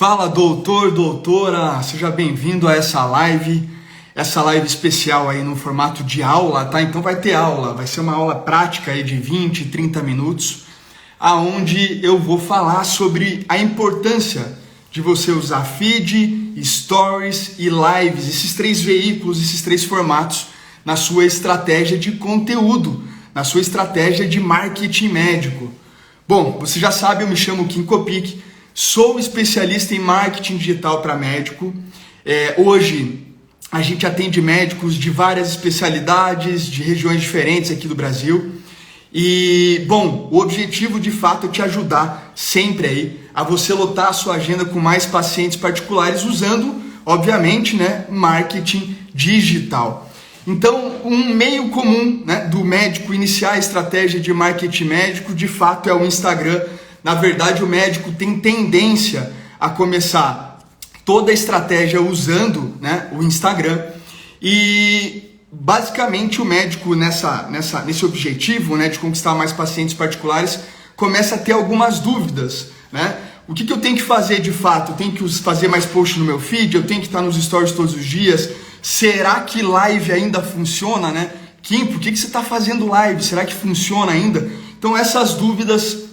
Fala doutor, doutora, seja bem-vindo a essa live especial aí no formato de aula, tá? Então vai ter aula, vai ser uma aula prática aí de 20, 30 minutos, aonde eu vou falar sobre a importância de você usar feed, stories e lives, esses três veículos, esses três formatos na sua estratégia de conteúdo, na sua estratégia de marketing médico. Bom, você já sabe, eu me chamo Kim Kopic, sou especialista em marketing digital para médico. Hoje a gente atende médicos de várias especialidades, de regiões diferentes aqui do Brasil. E, bom, o objetivo de fato é te ajudar sempre aí a você lotar a sua agenda com mais pacientes particulares usando, obviamente, marketing digital. Então, um meio comum do médico iniciar a estratégia de marketing médico, de fato, é o Instagram. Na verdade, o médico tem tendência a começar toda a estratégia usando o Instagram. E, basicamente, o médico, nesse objetivo de conquistar mais pacientes particulares, começa a ter algumas dúvidas. O que eu tenho que fazer de fato? Eu tenho que fazer mais post no meu feed? Eu tenho que estar nos stories todos os dias? Será que live ainda funciona, Kim, por que você está fazendo live? Será que funciona ainda? Então essas dúvidas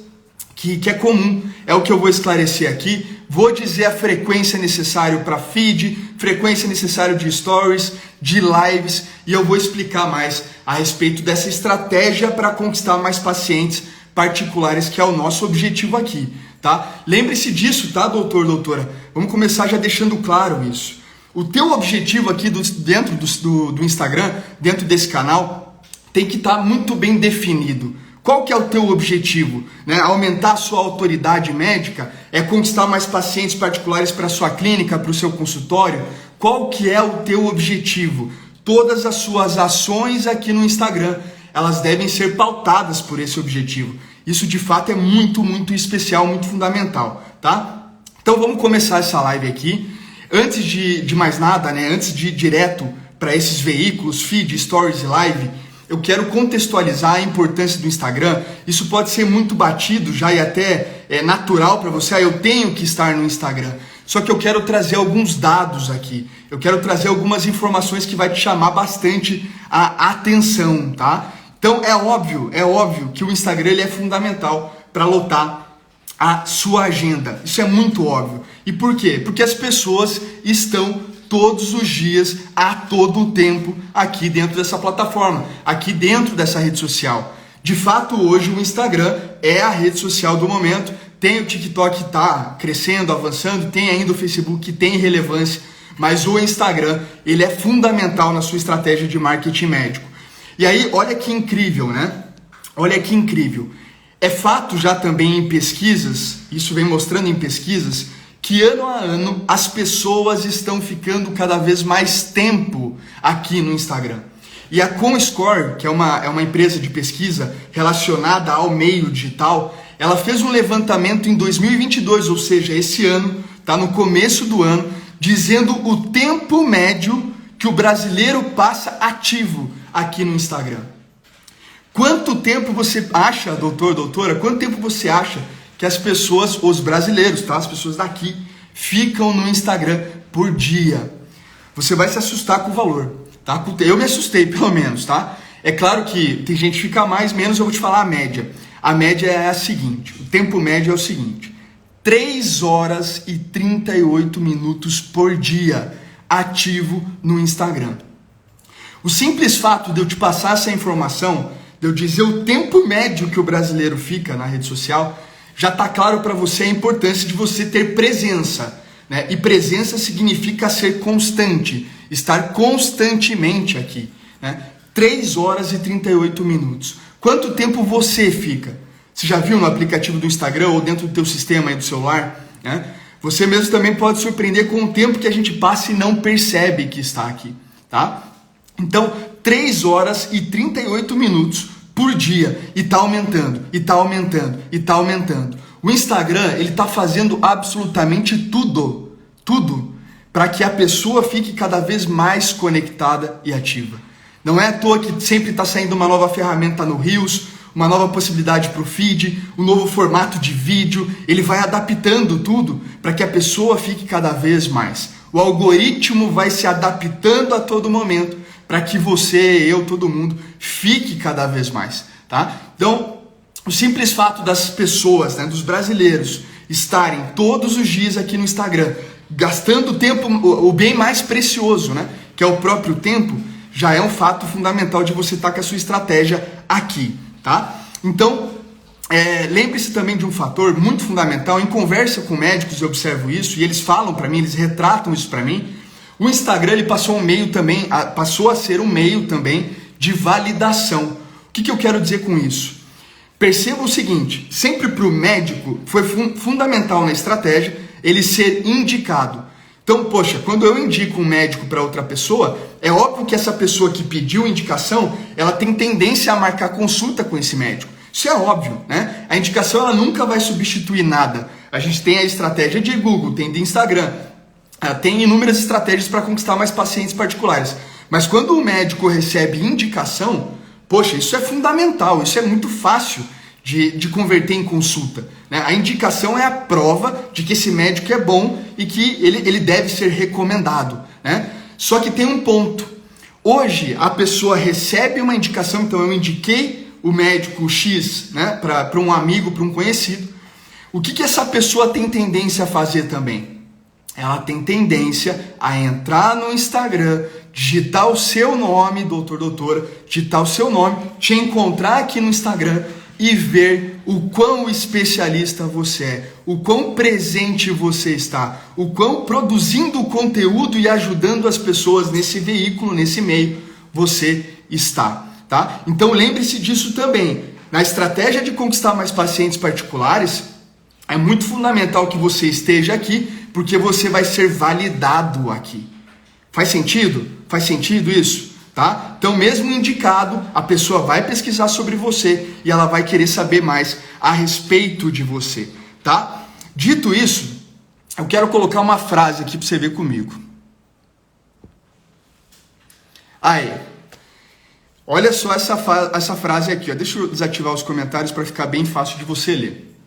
que é comum é o que eu vou esclarecer aqui. Vou dizer a frequência necessária para feed, frequência necessária de stories, de lives, e eu vou explicar mais a respeito dessa estratégia para conquistar mais pacientes particulares, que é o nosso objetivo aqui, tá? Lembre-se disso, tá, doutor, doutora? Vamos começar já deixando claro isso. O teu objetivo aqui dentro do Instagram, dentro desse canal, tem que estar muito bem definido. Qual que é o teu objetivo? Aumentar a sua autoridade médica? É conquistar mais pacientes particulares para a sua clínica, para o seu consultório? Qual que é o teu objetivo? Todas as suas ações aqui no Instagram, elas devem ser pautadas por esse objetivo. Isso de fato é muito, muito especial, muito fundamental, tá? Então vamos começar essa live aqui. Antes de mais nada, antes de ir direto para esses veículos, feed, stories e live, eu quero contextualizar a importância do Instagram. Isso pode ser muito batido já e até natural para você. Eu tenho que estar no Instagram. Só que eu quero trazer alguns dados aqui. Eu quero trazer algumas informações que vai te chamar bastante a atenção, tá? Então é óbvio que o Instagram ele é fundamental para lotar a sua agenda. Isso é muito óbvio. E por quê? Porque as pessoas estão todos os dias, a todo tempo, aqui dentro dessa plataforma, aqui dentro dessa rede social. De fato, hoje o Instagram é a rede social do momento. Tem o TikTok que está crescendo, avançando, tem ainda o Facebook que tem relevância, mas o Instagram, ele é fundamental na sua estratégia de marketing médico. E aí, olha que incrível, Olha que incrível. É fato já também em pesquisas, isso vem mostrando em pesquisas, que ano a ano as pessoas estão ficando cada vez mais tempo aqui no Instagram. E a Comscore, que é uma empresa de pesquisa relacionada ao meio digital, ela fez um levantamento em 2022, ou seja, esse ano, tá no começo do ano, dizendo o tempo médio que o brasileiro passa ativo aqui no Instagram. Quanto tempo você acha, doutor, doutora, quanto tempo você acha que as pessoas, os brasileiros, tá? As pessoas daqui, ficam no Instagram por dia? Você vai se assustar com o valor, tá? Eu me assustei, pelo menos, tá? É claro que tem gente que fica mais, menos, eu vou te falar a média. A média é a seguinte, o tempo médio é o seguinte: 3 horas e 38 minutos por dia ativo no Instagram. O simples fato de eu te passar essa informação, de eu dizer o tempo médio que o brasileiro fica na rede social, já está claro para você a importância de você ter presença. E presença significa ser constante, estar constantemente aqui. 3 horas e 38 minutos. Quanto tempo você fica? Você já viu no aplicativo do Instagram ou dentro do teu sistema aí do celular? Você mesmo também pode surpreender com o tempo que a gente passa e não percebe que está aqui, tá? Então, 3 horas e 38 minutos por dia, e está aumentando, e está aumentando, e está aumentando. O Instagram, ele está fazendo absolutamente tudo para que a pessoa fique cada vez mais conectada e ativa. Não é à toa que sempre está saindo uma nova ferramenta no Reels, uma nova possibilidade para o feed, um novo formato de vídeo. Ele vai adaptando tudo para que a pessoa fique cada vez mais. O algoritmo vai se adaptando a todo momento para que você, eu, todo mundo fique cada vez mais, tá? Então, o simples fato das pessoas, né, dos brasileiros, estarem todos os dias aqui no Instagram, gastando tempo, o bem mais precioso, né, que é o próprio tempo, já é um fato fundamental de você estar com a sua estratégia aqui, tá? Então, lembre-se também de um fator muito fundamental. Em conversa com médicos eu observo isso e eles falam para mim, eles retratam isso para mim. O Instagram ele passou a ser um meio também de validação. O que eu quero dizer com isso? Perceba o seguinte, sempre para o médico foi fundamental na estratégia ele ser indicado. Então, poxa, quando eu indico um médico para outra pessoa, é óbvio que essa pessoa que pediu indicação, ela tem tendência a marcar consulta com esse médico. Isso é óbvio, né? A indicação ela nunca vai substituir nada. A gente tem a estratégia de Google, tem de Instagram, tem inúmeras estratégias para conquistar mais pacientes particulares. Mas quando o médico recebe indicação, poxa, isso é fundamental, isso é muito fácil de converter em consulta, né? A indicação é a prova de que esse médico é bom e que ele deve ser recomendado, né? Só que tem um ponto. Hoje a pessoa recebe uma indicação, então eu indiquei o médico X, né, para um amigo, para um conhecido. O que essa pessoa tem tendência a fazer também? Ela tem tendência a entrar no Instagram, digitar o seu nome, doutor, doutora, digitar o seu nome, te encontrar aqui no Instagram e ver o quão especialista você é, o quão presente você está, o quão produzindo conteúdo e ajudando as pessoas nesse veículo, nesse meio, você está, tá? Então lembre-se disso também. Na estratégia de conquistar mais pacientes particulares, é muito fundamental que você esteja aqui, porque você vai ser validado aqui. Faz sentido? Faz sentido isso? Tá? Então, mesmo indicado, a pessoa vai pesquisar sobre você e ela vai querer saber mais a respeito de você, tá? Dito isso, eu quero colocar uma frase aqui para você ver comigo. Aí, olha só essa frase aqui, ó. Deixa eu desativar os comentários para ficar bem fácil de você ler.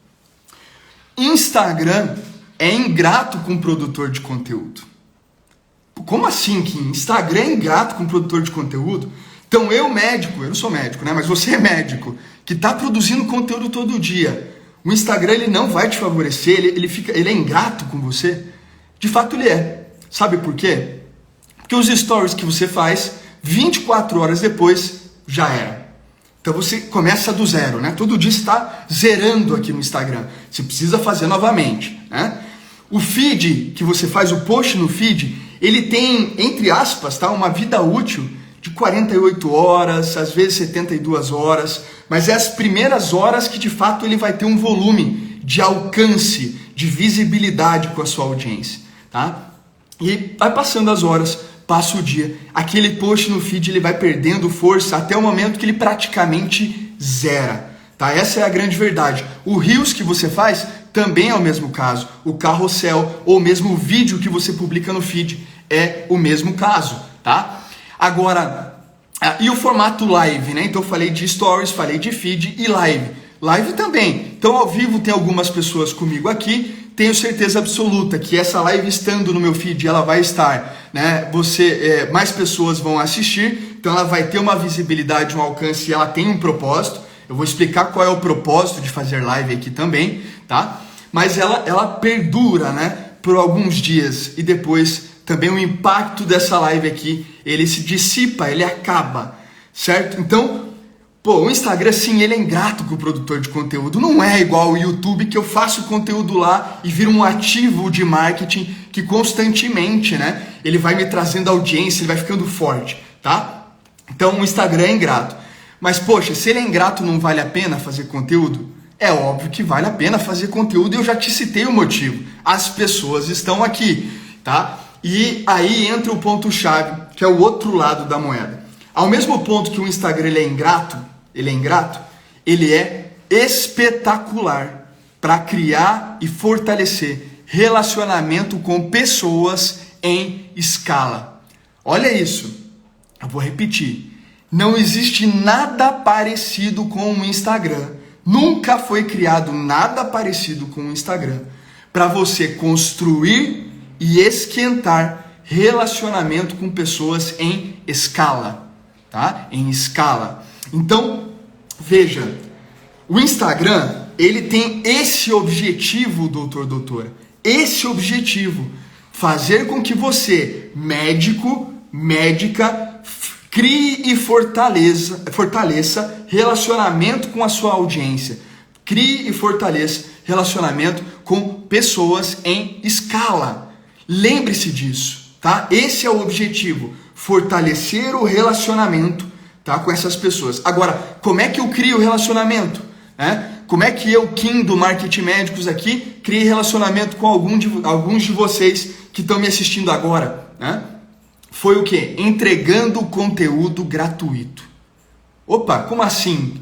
Instagram é ingrato com o produtor de conteúdo. Como assim, Kim? Instagram é ingrato com o produtor de conteúdo? Então eu médico, eu não sou médico, né? Mas você é médico, que está produzindo conteúdo todo dia. O Instagram ele não vai te favorecer, ele é ingrato com você? De fato ele é. Sabe por quê? Porque os stories que você faz, 24 horas depois, já era. Então você começa do zero, né? Todo dia está zerando aqui no Instagram. Você precisa fazer novamente, né? O feed que você faz, o post no feed, ele tem, entre aspas, tá, uma vida útil de 48 horas, às vezes 72 horas, mas é as primeiras horas que de fato ele vai ter um volume de alcance, de visibilidade com a sua audiência, tá? E vai passando as horas, passa o dia, aquele post no feed ele vai perdendo força até o momento que ele praticamente zera, tá? Essa é a grande verdade. O Reels que você faz também é o mesmo caso. O carrossel ou mesmo o vídeo que você publica no feed é o mesmo caso, tá? Agora, e o formato live, né? Então eu falei de stories, falei de feed e live. Live também. Então ao vivo tem algumas pessoas comigo aqui, tenho certeza absoluta que essa live estando no meu feed, ela vai estar, né? Mais pessoas vão assistir, então ela vai ter uma visibilidade, um alcance e ela tem um propósito. Eu vou explicar qual é o propósito de fazer live aqui também, tá? Mas ela perdura, né? Por alguns dias e depois também o impacto dessa live aqui, ele se dissipa, ele acaba, certo? Então, o Instagram sim, ele é ingrato com o produtor de conteúdo, não é igual o YouTube que eu faço conteúdo lá e viro um ativo de marketing que constantemente, né, ele vai me trazendo audiência, ele vai ficando forte, tá? Então o Instagram é ingrato. Mas poxa, se ele é ingrato, não vale a pena fazer conteúdo? É óbvio que vale a pena fazer conteúdo e eu já te citei o motivo. As pessoas estão aqui, tá? E aí entra o ponto-chave, que é o outro lado da moeda. Ao mesmo ponto que o Instagram ele é ingrato, ele é espetacular para criar e fortalecer relacionamento com pessoas em escala. Olha isso, eu vou repetir. Não existe nada parecido com o Instagram. Nunca foi criado nada parecido com o Instagram para você construir e esquentar relacionamento com pessoas em escala, tá? Em escala. Então, veja, o Instagram, ele tem esse objetivo, doutora, esse objetivo, fazer com que você, médico, médica, crie e fortaleça relacionamento com a sua audiência. Crie e fortaleça relacionamento com pessoas em escala. Lembre-se disso, tá? Esse é o objetivo, fortalecer o relacionamento, tá, com essas pessoas. Agora, como é que eu crio relacionamento? Como é que eu, Kim, do Marketing Médicos aqui, criei relacionamento com alguns de vocês que estão me assistindo agora, né? Foi o quê? Entregando conteúdo gratuito. Opa, como assim?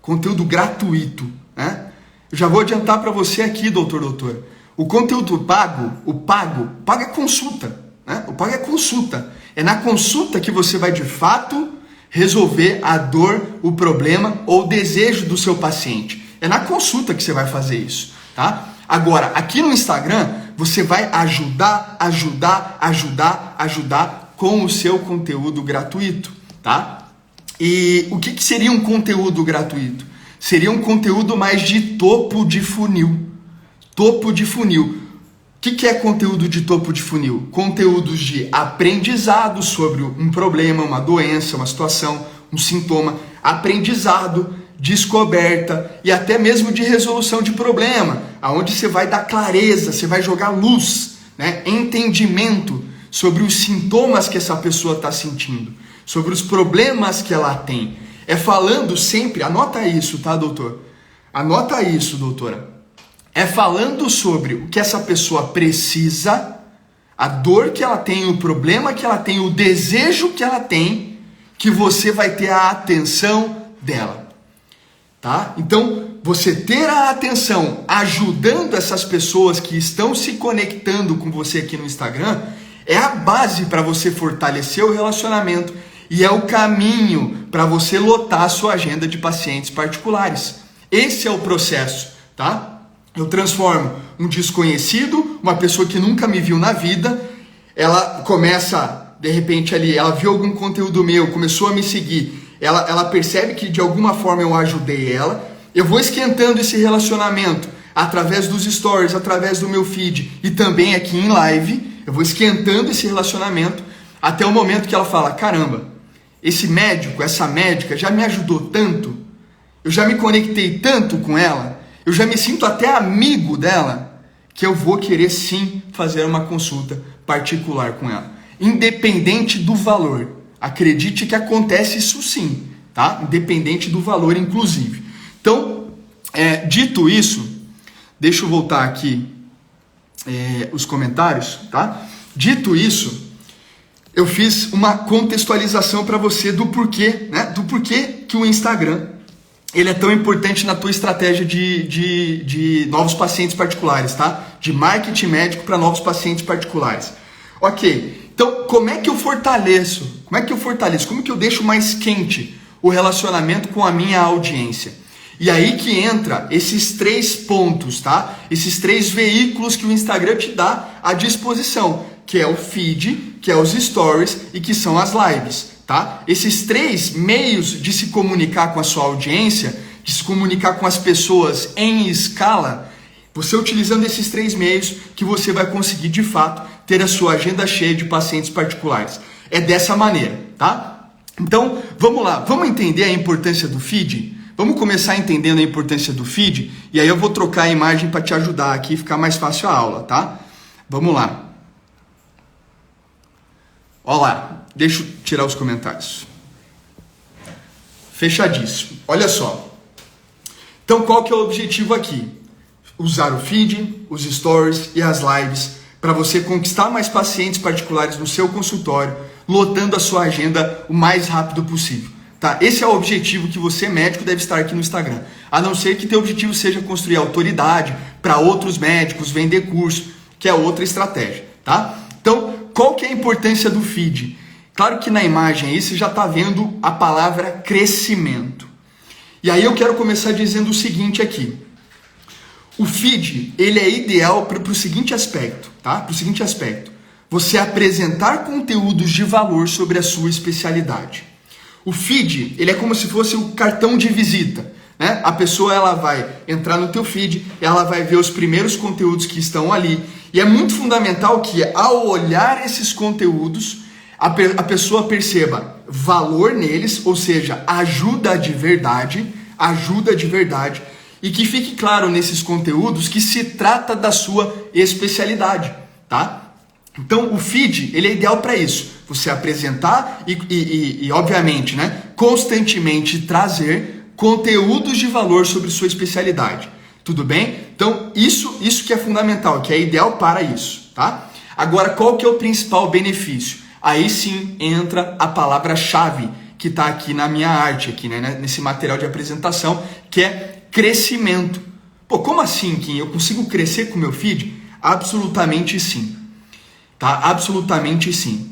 Conteúdo gratuito, né? Eu já vou adiantar para você aqui, doutor. O conteúdo pago, o pago é consulta, né? O pago é consulta. É na consulta que você vai de fato resolver a dor, o problema ou o desejo do seu paciente. É na consulta que você vai fazer isso, tá? Agora, aqui no Instagram, você vai ajudar com o seu conteúdo gratuito, tá? E o que seria um conteúdo gratuito? Seria um conteúdo mais de topo de funil. Topo de funil. O que é conteúdo de topo de funil? Conteúdos de aprendizado sobre um problema, uma doença, uma situação, um sintoma, aprendizado, descoberta e até mesmo de resolução de problema, aonde você vai dar clareza, você vai jogar luz, né? Entendimento sobre os sintomas que essa pessoa está sentindo, sobre os problemas que ela tem. É falando sempre, anota isso, tá, doutor? Anota isso, doutora. É falando sobre o que essa pessoa precisa, a dor que ela tem, o problema que ela tem, o desejo que ela tem, que você vai ter a atenção dela. Tá? Então, você ter a atenção ajudando essas pessoas que estão se conectando com você aqui no Instagram é a base para você fortalecer o relacionamento e é o caminho para você lotar a sua agenda de pacientes particulares. Esse é o processo, tá? Eu transformo um desconhecido, uma pessoa que nunca me viu na vida, ela começa, de repente ali, ela viu algum conteúdo meu, começou a me seguir, ela percebe que de alguma forma eu ajudei ela, eu vou esquentando esse relacionamento através dos stories, através do meu feed e também aqui em live, eu vou esquentando esse relacionamento até o momento que ela fala, caramba, esse médico, essa médica já me ajudou tanto, eu já me conectei tanto com ela, eu já me sinto até amigo dela, que eu vou querer sim fazer uma consulta particular com ela, independente do valor. Acredite que acontece isso sim, tá? Independente do valor, inclusive. Então, dito isso, deixa eu voltar aqui os comentários, tá? Dito isso, eu fiz uma contextualização para você do porquê, né? Do porquê que o Instagram ele é tão importante na tua estratégia de novos pacientes particulares, tá? De marketing médico para novos pacientes particulares. Ok, então como é que eu fortaleço? Como que eu deixo mais quente o relacionamento com a minha audiência? E aí que entra esses 3 pontos, tá? Esses 3 veículos que o Instagram te dá à disposição, que é o feed, que é os stories e que são as lives, tá? Esses 3 meios de se comunicar com a sua audiência, de se comunicar com as pessoas em escala, você utilizando esses 3 meios que você vai conseguir de fato ter a sua agenda cheia de pacientes particulares. É dessa maneira, tá? Então, vamos lá, vamos entender a importância do feed? Vamos começar entendendo a importância do feed e aí eu vou trocar a imagem para te ajudar aqui e ficar mais fácil a aula, tá? Vamos lá. Olha lá, deixa eu tirar os comentários. Fechadíssimo. Olha só. Então, qual que é o objetivo aqui? Usar o feed, os stories e as lives para você conquistar mais pacientes particulares no seu consultório, lotando a sua agenda o mais rápido possível. Tá? Esse é o objetivo que você, médico, deve estar aqui no Instagram. A não ser que teu objetivo seja construir autoridade para outros médicos, vender curso, que é outra estratégia. Tá? Então, qual que é a importância do feed? Claro que na imagem aí você já está vendo a palavra crescimento. E aí eu quero começar dizendo o seguinte aqui. O feed, ele é ideal para o seguinte aspecto, tá? Para o seguinte aspecto. Você apresentar conteúdos de valor sobre a sua especialidade. O feed, ele é como se fosse o cartão de visita, né? A pessoa, ela vai entrar no teu feed, ela vai ver os primeiros conteúdos que estão ali. E é muito fundamental que, ao olhar esses conteúdos, a pessoa perceba valor neles, ou seja, ajuda de verdade, e que fique claro nesses conteúdos que se trata da sua especialidade, tá? Então, o feed, ele é ideal para isso. Você apresentar e obviamente, né, constantemente trazer conteúdos de valor sobre sua especialidade. Tudo bem? Então, isso que é fundamental, que é ideal para isso, tá? Agora, qual que é o principal benefício? Aí sim entra a palavra-chave que está aqui na minha arte, aqui, né, nesse material de apresentação, que é crescimento. Pô, como assim, Kim? Eu consigo crescer com o meu feed? Absolutamente sim. Tá? Absolutamente sim.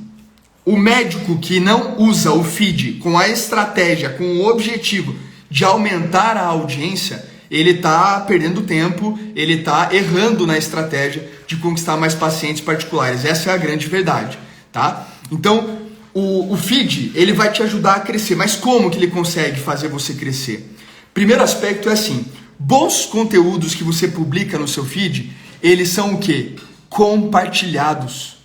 O médico que não usa o feed com a estratégia, com o objetivo de aumentar a audiência, ele está perdendo tempo, ele está errando na estratégia de conquistar mais pacientes particulares. Essa é a grande verdade, tá? Então, o feed, ele vai te ajudar a crescer. Mas como que ele consegue fazer você crescer? Primeiro aspecto é assim, bons conteúdos que você publica no seu feed, eles são o quê? Compartilhados.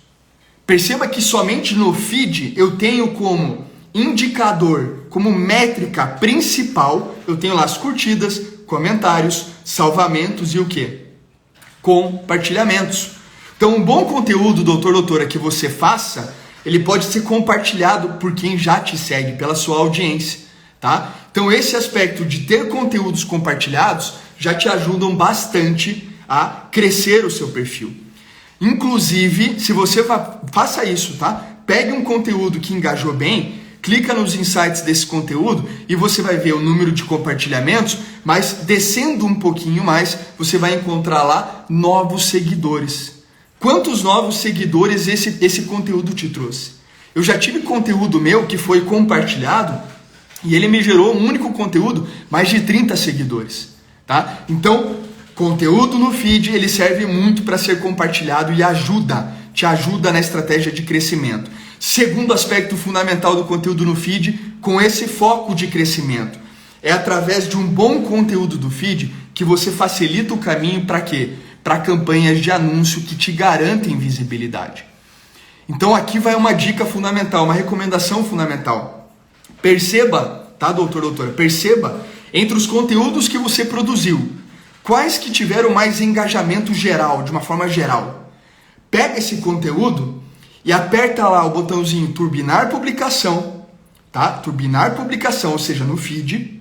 Perceba que somente no feed eu tenho como indicador, como métrica principal, eu tenho lá as curtidas, comentários, salvamentos e o quê? Compartilhamentos. Então, um bom conteúdo, doutor, doutora, que você faça, ele pode ser compartilhado por quem já te segue, pela sua audiência, tá? Então, esse aspecto de ter conteúdos compartilhados já te ajudam bastante a crescer o seu perfil. Inclusive, se você faça isso, tá? Pegue um conteúdo que engajou bem, clica nos insights desse conteúdo e você vai ver o número de compartilhamentos, mas descendo um pouquinho mais, você vai encontrar lá novos seguidores. Quantos novos seguidores esse conteúdo te trouxe? Eu já tive conteúdo meu que foi compartilhado e ele me gerou um único conteúdo, mais de 30 seguidores, tá? Então, conteúdo no feed, ele serve muito para ser compartilhado e te ajuda na estratégia de crescimento. Segundo aspecto fundamental do conteúdo no feed, com esse foco de crescimento, é através de um bom conteúdo do feed que você facilita o caminho para quê? Para campanhas de anúncio que te garantem visibilidade. Então aqui vai uma dica fundamental, uma recomendação fundamental. Perceba, tá, doutor, doutora? Perceba entre os conteúdos que você produziu, quais que tiveram mais engajamento geral, de uma forma geral. Pega esse conteúdo e aperta lá o botãozinho turbinar publicação, tá? Turbinar publicação, ou seja, no feed,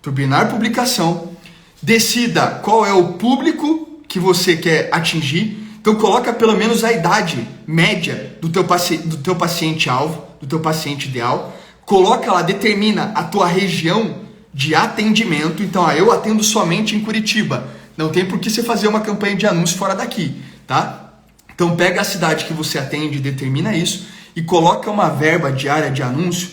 turbinar publicação. Decida qual é o público que você quer atingir. Então coloca pelo menos a idade média do teu paciente-alvo, do teu paciente ideal. Coloca lá, determina a tua região de atendimento. Então, eu atendo somente em Curitiba. Não tem por que você fazer uma campanha de anúncio fora daqui, tá? Então, pega a cidade que você atende, determina isso e coloca uma verba diária de anúncio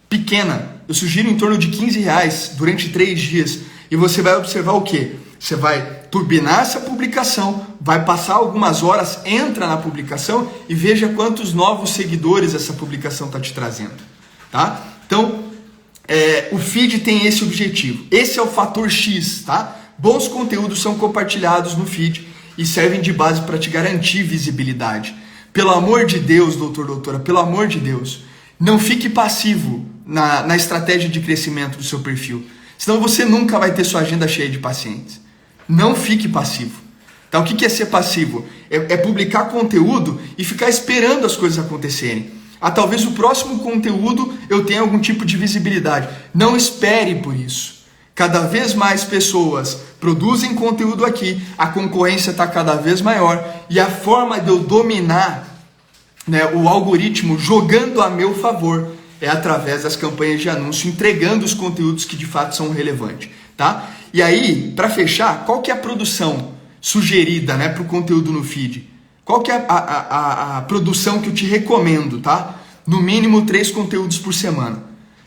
pequena. Eu sugiro em torno de R$15 durante 3 dias. E você vai observar o quê? Você vai turbinar essa publicação, vai passar algumas horas, entra na publicação e veja quantos novos seguidores essa publicação está te trazendo, tá? Então, o feed tem esse objetivo. Esse é o fator X, tá? Bons conteúdos são compartilhados no feed e servem de base para te garantir visibilidade. Pelo amor de Deus, doutor, doutora, pelo amor de Deus, não fique passivo na estratégia de crescimento do seu perfil. Senão você nunca vai ter sua agenda cheia de pacientes. Não fique passivo. Tá? O que é ser passivo? É publicar conteúdo e ficar esperando as coisas acontecerem. Talvez o próximo conteúdo eu tenha algum tipo de visibilidade. Não espere por isso. Cada vez mais pessoas produzem conteúdo aqui, a concorrência está cada vez maior e a forma de eu dominar, né, o algoritmo jogando a meu favor é através das campanhas de anúncio, entregando os conteúdos que de fato são relevantes, tá? E aí, para fechar, qual que é a produção sugerida, né, para o conteúdo no feed? Qual que é a produção que eu te recomendo, tá? no mínimo 3 conteúdos por semana,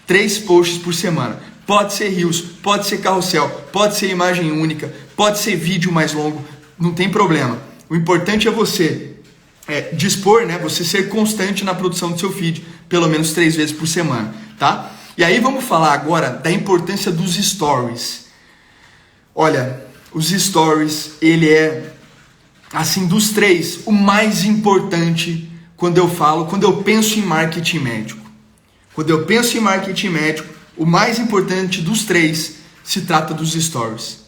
3 posts por semana. Pode ser reels, pode ser carrossel, pode ser imagem única, pode ser vídeo mais longo, não tem problema. O importante é você dispor, né? Você ser constante na produção do seu feed, pelo menos 3 vezes por semana, tá? E aí vamos falar agora da importância dos stories. Olha, os stories, ele é, assim, dos 3, o mais importante quando eu penso em marketing médico. Quando eu penso em marketing médico, o mais importante dos 3 se trata dos stories.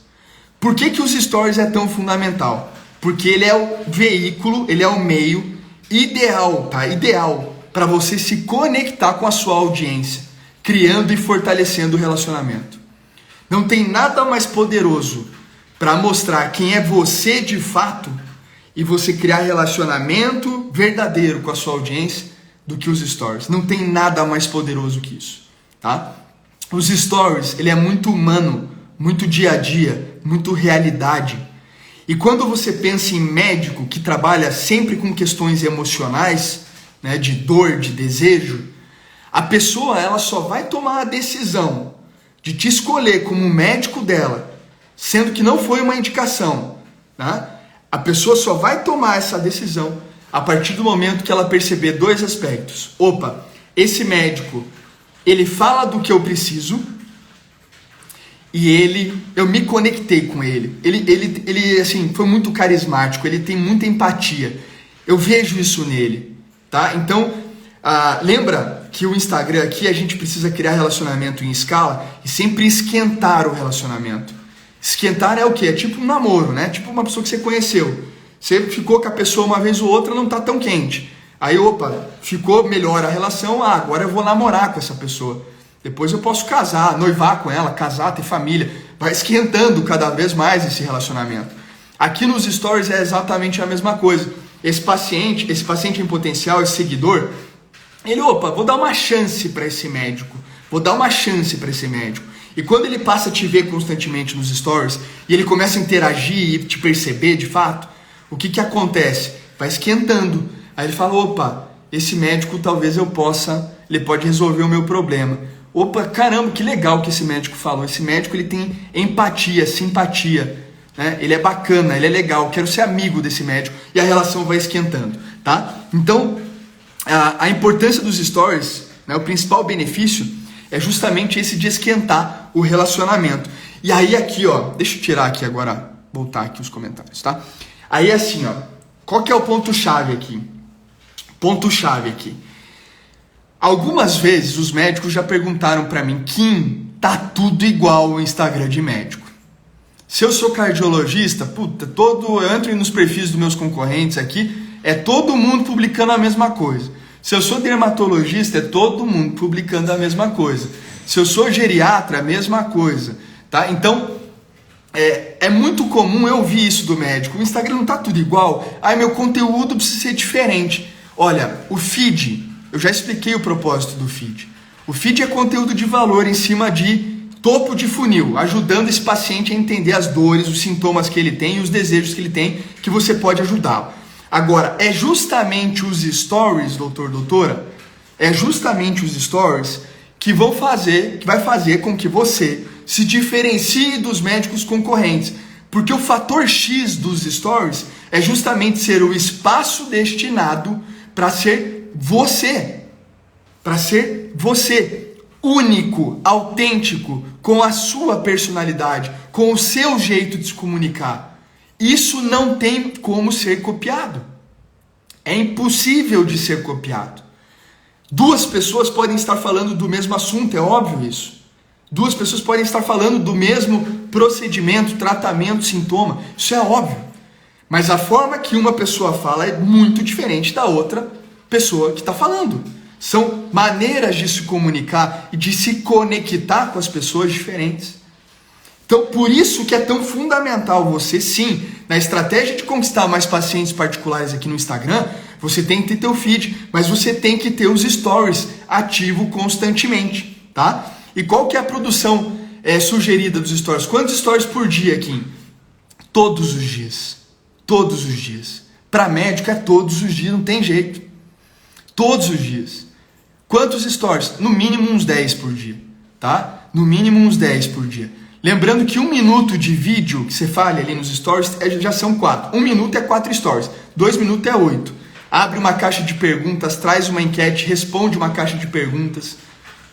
Por que que os stories é tão fundamental? Porque ele é o veículo, ele é o meio ideal, tá? Ideal para você se conectar com a sua audiência, criando e fortalecendo o relacionamento. Não tem nada mais poderoso para mostrar quem é você de fato e você criar relacionamento verdadeiro com a sua audiência do que os stories. Não tem nada mais poderoso que isso, tá? Os stories, ele é muito humano, muito dia a dia, muito realidade. E quando você pensa em médico que trabalha sempre com questões emocionais, né, de dor, de desejo, a pessoa ela só vai tomar a decisão de te escolher como médico dela, sendo que não foi uma indicação, né? A pessoa só vai tomar essa decisão a partir do momento que ela perceber 2 aspectos. Opa, esse médico, ele fala do que eu preciso e eu me conectei com ele. Ele assim, foi muito carismático, ele tem muita empatia. Eu vejo isso nele, tá? Então, lembra que o Instagram aqui a gente precisa criar relacionamento em escala e sempre esquentar o relacionamento. Esquentar é o quê? É tipo um namoro, né? Tipo uma pessoa que você conheceu. Você ficou com a pessoa uma vez ou outra, não tá tão quente. Aí, opa, ficou melhor a relação, agora eu vou namorar com essa pessoa. Depois eu posso casar, noivar com ela, casar, ter família. Vai esquentando cada vez mais esse relacionamento. Aqui nos stories é exatamente a mesma coisa. Esse paciente em potencial, esse seguidor, ele, vou dar uma chance para esse médico. Vou dar uma chance para esse médico. E quando ele passa a te ver constantemente nos stories e ele começa a interagir e te perceber de fato, o que que acontece? Vai esquentando. Aí ele fala, esse médico talvez ele pode resolver o meu problema. Caramba, que legal que esse médico falou. Esse médico ele tem empatia, simpatia, né? Ele é bacana, ele é legal, quero ser amigo desse médico. E a relação vai esquentando, tá? Então, a importância dos stories, né, o principal benefício é justamente esse de esquentar o relacionamento. E aí aqui, deixa eu tirar aqui agora, voltar aqui os comentários, tá? Aí assim, qual que é o ponto-chave aqui? Ponto-chave aqui. Algumas vezes os médicos já perguntaram para mim, Kim, tá tudo igual o Instagram de médico. Se eu sou cardiologista, eu entro nos perfis dos meus concorrentes aqui, é todo mundo publicando a mesma coisa. Se eu sou dermatologista, é todo mundo publicando a mesma coisa. Se eu sou geriatra, a mesma coisa, tá? Então, é muito comum eu ouvir isso do médico. O Instagram não tá tudo igual. Meu conteúdo precisa ser diferente. Olha, o feed, eu já expliquei o propósito do feed. O feed é conteúdo de valor em cima de topo de funil, ajudando esse paciente a entender as dores, os sintomas que ele tem e os desejos que ele tem, que você pode ajudá-lo. Agora, é justamente os stories, doutora, é justamente os stories que vai fazer com que você se diferencie dos médicos concorrentes. Porque o fator X dos stories é justamente ser o espaço destinado para ser você. Para ser você. Único, autêntico, com a sua personalidade, com o seu jeito de se comunicar. Isso não tem como ser copiado. É impossível de ser copiado. 2 pessoas podem estar falando do mesmo assunto, é óbvio isso. 2 pessoas podem estar falando do mesmo procedimento, tratamento, sintoma, isso é óbvio. Mas a forma que uma pessoa fala é muito diferente da outra pessoa que está falando. São maneiras de se comunicar e de se conectar com as pessoas diferentes. Então, por isso que é tão fundamental você, sim, na estratégia de conquistar mais pacientes particulares aqui no Instagram, você tem que ter teu feed, mas você tem que ter os stories ativo constantemente, tá? E qual que é a produção sugerida dos stories? Quantos stories por dia, Kim? Todos os dias. Todos os dias. Para médico é todos os dias, não tem jeito. Todos os dias. Quantos stories? No mínimo uns 10 por dia, tá? No mínimo uns 10 por dia. Lembrando que 1 minuto de vídeo que você fale ali nos stories já são 4. 1 minuto é 4 stories, 2 minutos é 8. Abre uma caixa de perguntas, traz uma enquete, responde uma caixa de perguntas,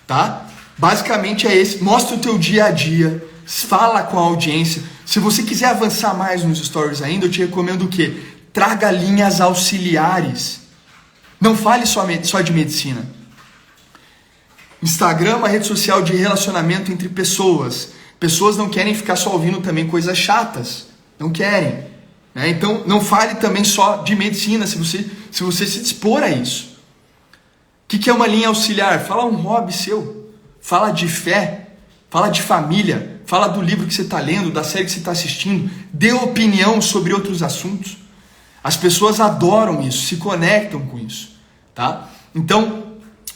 tá? Basicamente é esse, mostra o teu dia a dia, fala com a audiência. Se você quiser avançar mais nos stories ainda, eu te recomendo o quê? Traga linhas auxiliares. Não fale só de medicina. Instagram é uma rede social de relacionamento entre pessoas. Pessoas não querem ficar só ouvindo também coisas chatas. Não querem. Né? Então, não fale também só de medicina, se você se dispor a isso. O que é uma linha auxiliar? Fala um hobby seu. Fala de fé. Fala de família. Fala do livro que você está lendo, da série que você está assistindo. Dê opinião sobre outros assuntos. As pessoas adoram isso, se conectam com isso. Tá? Então,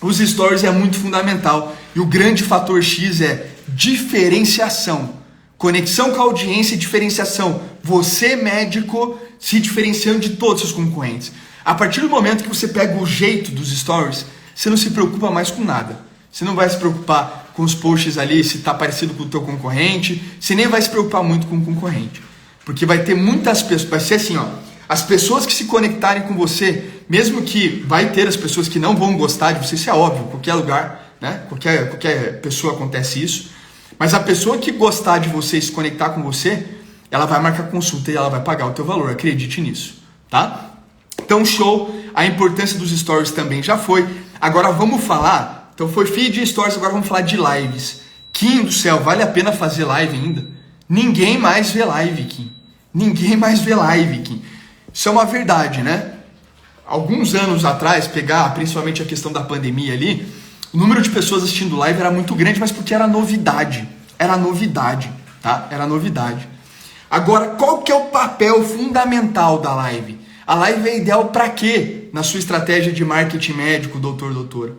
os stories é muito fundamental. E o grande fator X é diferenciação. Conexão com a audiência e diferenciação. Você, médico, se diferenciando de todos os seus concorrentes. A partir do momento que você pega o jeito dos stories, você não se preocupa mais com nada. Você não vai se preocupar com os posts ali, se está parecido com o teu concorrente. Você nem vai se preocupar muito com o concorrente. Porque vai ter muitas pessoas, vai ser assim, ó. As pessoas que se conectarem com você, mesmo que vai ter as pessoas que não vão gostar de você, isso é óbvio, qualquer lugar, né? Qualquer pessoa acontece isso. Mas a pessoa que gostar de você e se conectar com você, ela vai marcar consulta e ela vai pagar o teu valor, acredite nisso, tá? Então, show, a importância dos stories também já foi. Agora vamos falar, então foi feed e stories, agora vamos falar de lives. Kim do céu, vale a pena fazer live ainda? Ninguém mais vê live, Kim. Ninguém mais vê live, Kim. Isso é uma verdade, né? Alguns anos atrás, pegar principalmente a questão da pandemia ali, o número de pessoas assistindo live era muito grande, mas porque era novidade. Era novidade, tá? Era novidade. Agora, qual que é o papel fundamental da live? A live é ideal para quê? Na sua estratégia de marketing médico, doutora.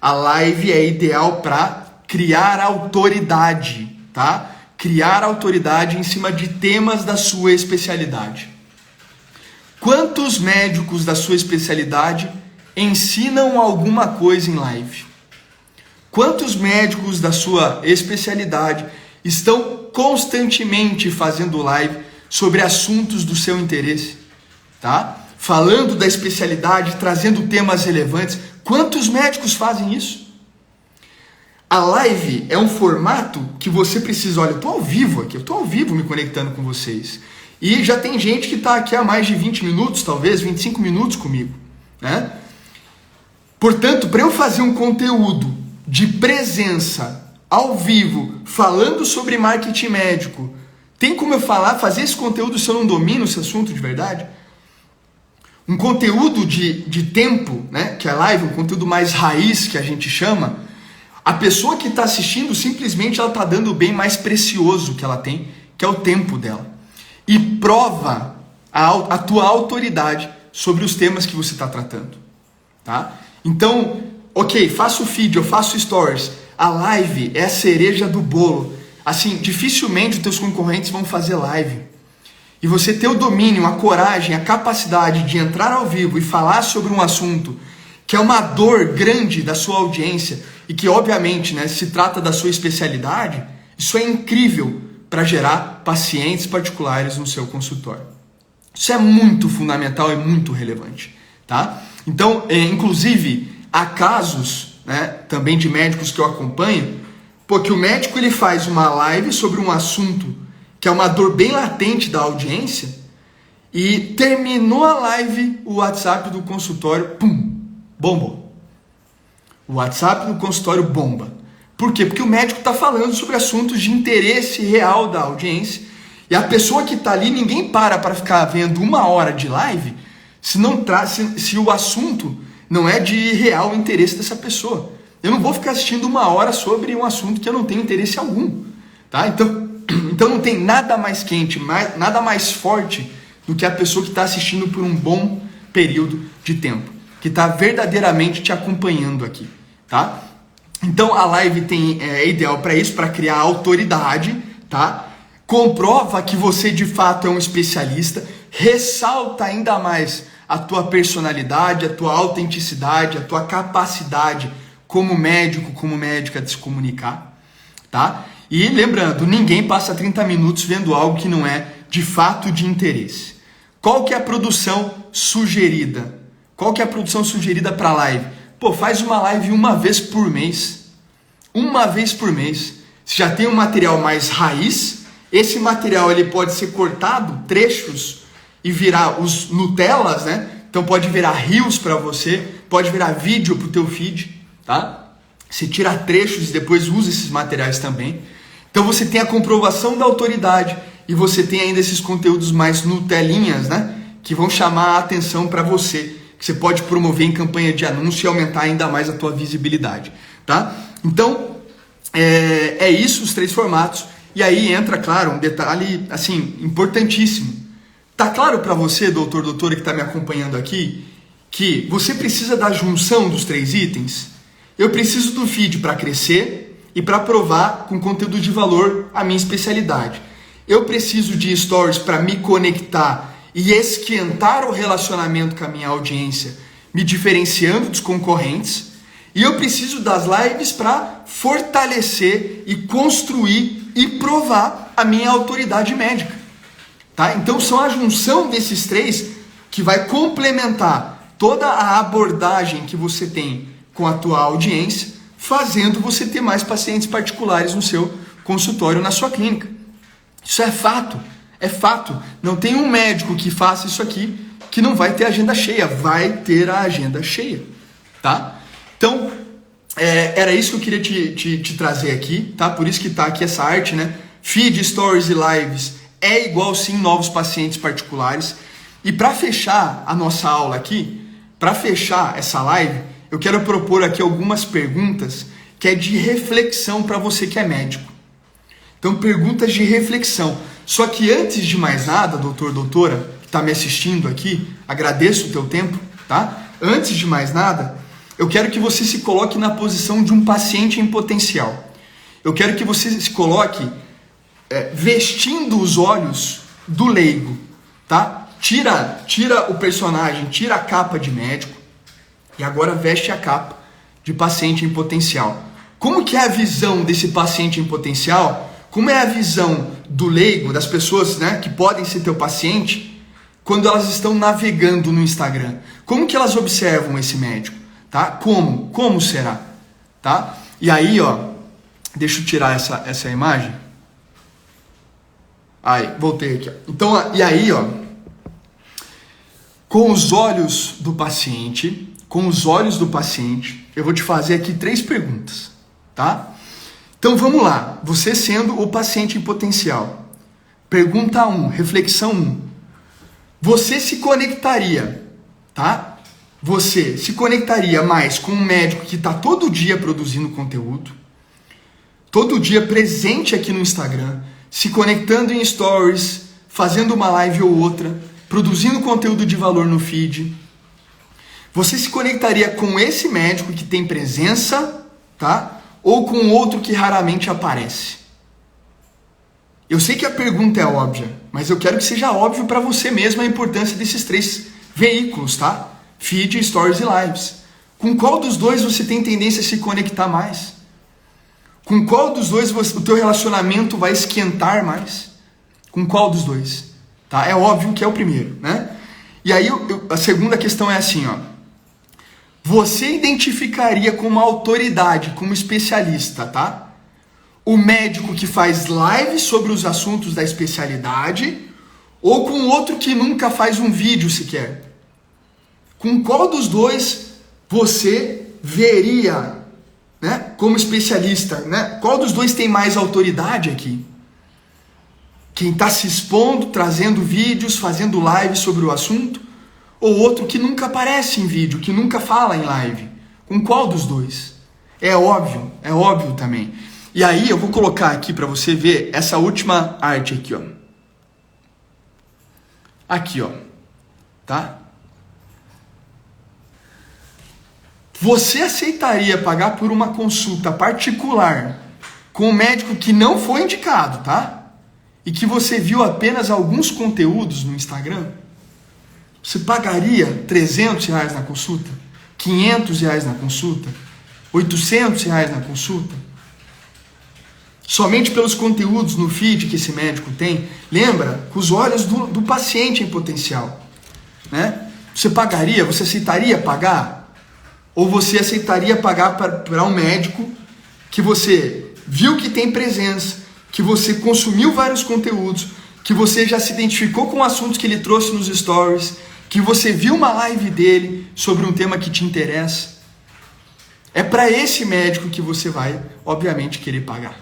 A live é ideal para criar autoridade, tá? Criar autoridade em cima de temas da sua especialidade. Quantos médicos da sua especialidade ensinam alguma coisa em live? Quantos médicos da sua especialidade estão constantemente fazendo live sobre assuntos do seu interesse? Tá? Falando da especialidade, trazendo temas relevantes. Quantos médicos fazem isso? A live é um formato que você precisa, olha, eu estou ao vivo aqui, eu estou ao vivo me conectando com vocês. E já tem gente que está aqui há mais de 20 minutos, talvez 25 minutos comigo, né? Portanto, para eu fazer um conteúdo de presença ao vivo, falando sobre marketing médico, tem como eu fazer esse conteúdo se eu não domino esse assunto de verdade? Um conteúdo de tempo, né? Que é live, um conteúdo mais raiz que a gente chama, a pessoa que está assistindo simplesmente ela está dando o bem mais precioso que ela tem, que é o tempo dela. E prova a tua autoridade sobre os temas que você está tratando, tá? Então, ok, faço feed, eu faço stories, a live é a cereja do bolo. Assim, dificilmente os teus concorrentes vão fazer live. E você ter o domínio, a coragem, a capacidade de entrar ao vivo e falar sobre um assunto que é uma dor grande da sua audiência e que, obviamente, né, se trata da sua especialidade, isso é incrível para gerar pacientes particulares no seu consultório. Isso é muito fundamental e muito relevante, tá? Então, inclusive, há casos, né, também de médicos que eu acompanho, porque o médico ele faz uma live sobre um assunto que é uma dor bem latente da audiência e terminou a live, o WhatsApp do consultório, pum, bombou. O WhatsApp do consultório bomba. Por quê? Porque o médico está falando sobre assuntos de interesse real da audiência e a pessoa que está ali, ninguém para ficar vendo 1 hora de live se o assunto não é de real interesse dessa pessoa. Eu não vou ficar assistindo 1 hora sobre um assunto que eu não tenho interesse algum. Tá? Então não tem nada mais quente, nada mais forte do que a pessoa que está assistindo por um bom período de tempo, que está verdadeiramente te acompanhando aqui. Tá? Então a live é ideal para isso, para criar autoridade, tá? Comprova que você de fato é um especialista, ressalta ainda mais a tua personalidade, a tua autenticidade, a tua capacidade como médico, como médica, de se comunicar, tá? E lembrando, ninguém passa 30 minutos vendo algo que não é de fato de interesse. Qual que é a produção sugerida? Qual que é a produção sugerida para live? Pô, faz uma live uma vez por mês. Uma vez por mês. Você já tem um material mais raiz. Esse material ele pode ser cortado, trechos, e virar os Nutellas, né? Então pode virar reels para você, pode virar vídeo para o teu feed, tá? Você tira trechos e depois usa esses materiais também. Então você tem a comprovação da autoridade e você tem ainda esses conteúdos mais Nutelinhas, né? Que vão chamar a atenção para você, que você pode promover em campanha de anúncio e aumentar ainda mais a tua visibilidade, tá? Então, é isso, os 3 formatos. E aí entra, claro, um detalhe, assim, importantíssimo. Tá claro para você, doutor, doutora, que está me acompanhando aqui, que você precisa da junção dos 3 itens? Eu preciso do feed para crescer e para provar com conteúdo de valor a minha especialidade. Eu preciso de stories para me conectar e esquentar o relacionamento com a minha audiência, me diferenciando dos concorrentes. E eu preciso das lives para fortalecer e construir e provar a minha autoridade médica. Tá? Então são a junção desses 3 que vai complementar toda a abordagem que você tem com a tua audiência, fazendo você ter mais pacientes particulares no seu consultório, na sua clínica. Isso é fato, é fato. Não tem um médico que faça isso aqui que não vai ter agenda cheia, vai ter a agenda cheia, tá? Então, era isso que eu queria te trazer aqui, tá? Por isso que tá aqui essa arte, né? Feed, stories e lives é igual sim novos pacientes particulares. E para fechar a nossa aula aqui, para fechar essa live, eu quero propor aqui algumas perguntas que é de reflexão para você que é médico. Então, perguntas de reflexão. Só que antes de mais nada, doutor, doutora, que está me assistindo aqui, agradeço o teu tempo, tá? Antes de mais nada, eu quero que você se coloque na posição de um paciente em potencial. Eu quero que você se coloque vestindo os olhos do leigo, tá? Tira o personagem, tira a capa de médico e agora veste a capa de paciente em potencial. Como que é a visão desse paciente em potencial? Como é a visão do leigo, das pessoas, né, que podem ser teu paciente, quando elas estão navegando no Instagram? Como que elas observam esse médico? Tá? Como será? Tá? E aí, ó, deixa eu tirar essa imagem. Aí, voltei aqui. Ó. Então, e aí, ó, com os olhos do paciente, eu vou te fazer aqui 3 perguntas, tá? Então, vamos lá. Você sendo o paciente em potencial. Pergunta 1, reflexão 1. Você se conectaria, tá? Você se conectaria mais com um médico que está todo dia produzindo conteúdo, todo dia presente aqui no Instagram, se conectando em stories, fazendo uma live ou outra, produzindo conteúdo de valor no feed. Você se conectaria com esse médico que tem presença, tá? Ou com outro que raramente aparece? Eu sei que a pergunta é óbvia, mas eu quero que seja óbvio para você mesmo a importância desses 3 veículos, tá? Feed, stories e lives. Com qual dos 2 você tem tendência a se conectar mais? Com qual dos 2 o teu relacionamento vai esquentar mais? Com qual dos 2? Tá? É óbvio que é o primeiro, né? E aí a segunda questão é assim, ó. Você identificaria como autoridade, como especialista, tá? O médico que faz live sobre os assuntos da especialidade ou com outro que nunca faz um vídeo sequer? Com qual dos 2 você veria, né, como especialista, né? Qual dos 2 tem mais autoridade aqui? Quem está se expondo, trazendo vídeos, fazendo live sobre o assunto? Ou outro que nunca aparece em vídeo, que nunca fala em live? Com qual dos 2? É óbvio também. E aí eu vou colocar aqui para você ver essa última arte aqui, ó. Aqui, ó. Tá? Você aceitaria pagar por uma consulta particular com um médico que não foi indicado, tá? E que você viu apenas alguns conteúdos no Instagram? Você pagaria R$300 na consulta? R$500 na consulta? R$ 800 na consulta? Somente pelos conteúdos no feed que esse médico tem? Lembra, com os olhos do paciente em potencial, né? Você pagaria, você aceitaria pagar? Ou você aceitaria pagar para um médico que você viu que tem presença, que você consumiu vários conteúdos, que você já se identificou com assuntos que ele trouxe nos stories, que você viu uma live dele sobre um tema que te interessa? É para esse médico que você vai, obviamente, querer pagar,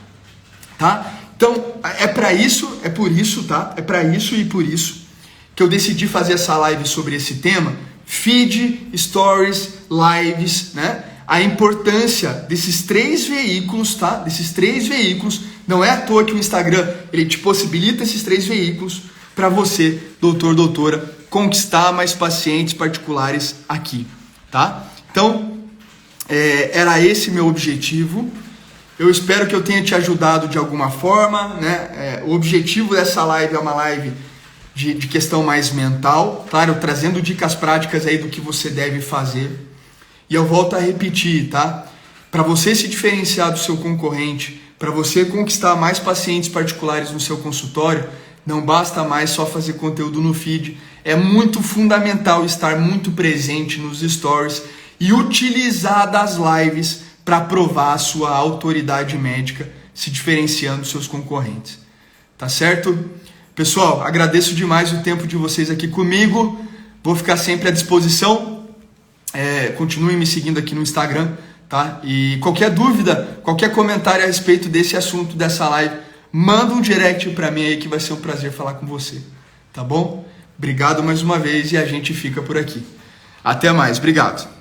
tá? Então, é para isso, é por isso, tá? É para isso e por isso que eu decidi fazer essa live sobre esse tema, feed, stories, lives, né? A importância desses 3 veículos, tá? Desses 3 veículos. Não é à toa que o Instagram, ele te possibilita esses 3 veículos para você, doutor, doutora, conquistar mais pacientes particulares aqui, tá? Então, era esse meu objetivo. Eu espero que eu tenha te ajudado de alguma forma, né? O objetivo dessa live é uma live de questão mais mental, claro, trazendo dicas práticas aí do que você deve fazer. E eu volto a repetir, tá? Para você se diferenciar do seu concorrente, para você conquistar mais pacientes particulares no seu consultório, não basta mais só fazer conteúdo no feed. É muito fundamental estar muito presente nos stories e utilizar das lives para provar a sua autoridade médica, se diferenciando dos seus concorrentes. Tá certo? Pessoal, agradeço demais o tempo de vocês aqui comigo. Vou ficar sempre à disposição. Continuem me seguindo aqui no Instagram, tá? E qualquer dúvida, qualquer comentário a respeito desse assunto, dessa live, manda um direct para mim aí que vai ser um prazer falar com você, tá bom? Obrigado mais uma vez e a gente fica por aqui. Até mais, obrigado.